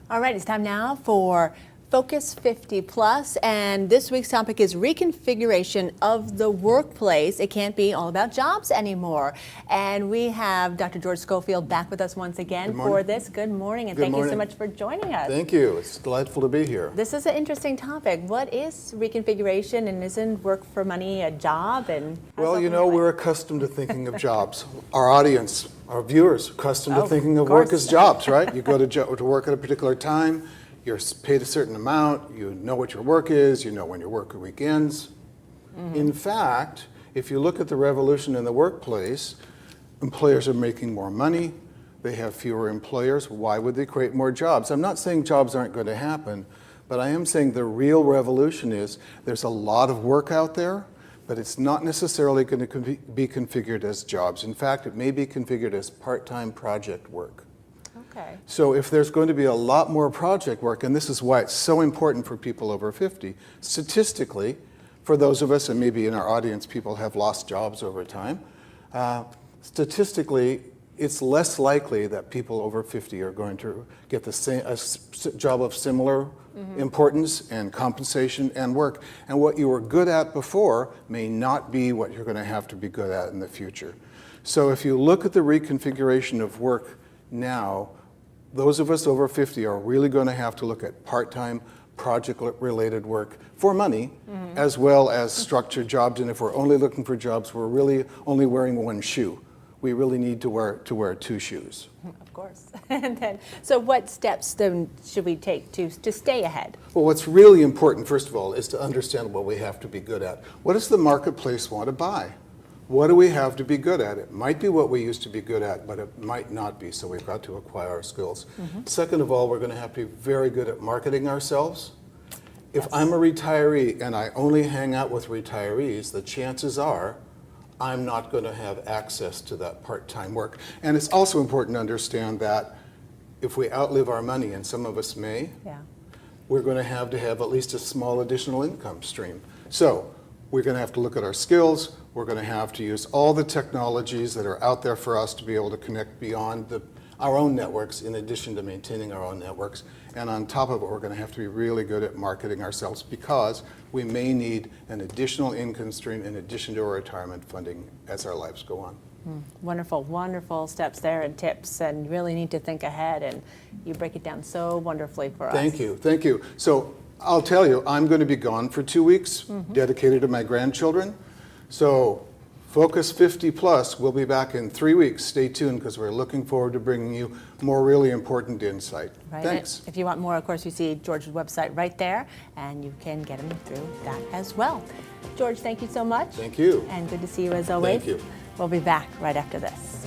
All right, it's time now for Focus 50 Plus, and this week's topic is reconfiguration of the workplace. It can't be all about jobs anymore. And we have Dr. George Schofield back with us once again for this. Good morning, and thank you so much for joining us. Thank you. It's delightful to be here. This is an interesting topic. What is reconfiguration, and isn't work for money a job? And well, you know, we're accustomed to thinking of jobs. Our audience, our viewers, are accustomed to thinking of work as jobs, right? You go to work at a particular time. You're paid a certain amount, you know what your work is, you know when your work week ends. In fact, if you look at the revolution in the workplace, employers are making more money, they have fewer employers. Why would they create more jobs? I'm not saying jobs aren't going to happen, but I am saying the real revolution is there's a lot of work out there, but it's not necessarily going to be configured as jobs. In fact, it may be configured as part-time project work. Okay. So if there's going to be a lot more project work, and this is why it's so important for people over 50, statistically, for those of us, and maybe in our audience people have lost jobs over time, statistically it's less likely that people over 50 are going to get the same job of similar importance and compensation and work. And what you were good at before may not be what you're going to have to be good at in the future. So if you look at the reconfiguration of work now, those of us over 50 are really going to have to look at part-time, project-related work for money, as well as structured jobs. And if we're only looking for jobs, we're really only wearing one shoe. We really need to wear two shoes. Of course. And then, so what steps then should we take to stay ahead? Well, what's really important, first of all, is to understand what we have to be good at. What does the marketplace want to buy? What do we have to be good at? It might be what we used to be good at, but it might not be, so we've got to acquire our skills. Second of all, we're going to have to be very good at marketing ourselves. If I'm a retiree and I only hang out with retirees, the chances are I'm not going to have access to that part-time work. And it's also important to understand that if we outlive our money, and some of us may, we're going to have at least a small additional income stream. So we're going to have to look at our skills. We're going to have to use all the technologies that are out there for us to be able to connect beyond our own networks, in addition to maintaining our own networks. And on top of it, we're going to have to be really good at marketing ourselves, because we may need an additional income stream in addition to our retirement funding as our lives go on. Wonderful, wonderful steps there and tips, and you really need to think ahead, and you break it down so wonderfully for us. Thank you, thank you. So I'll tell you, I'm going to be gone for 2 weeks, dedicated to my grandchildren. So Focus 50 Plus, we'll be back in 3 weeks. Stay tuned, because we're looking forward to bringing you more really important insight. Right. Thanks. And if you want more, of course, you see George's website right there, and you can get him through that as well. George, thank you so much. Thank you. And good to see you as always. Thank you. We'll be back right after this.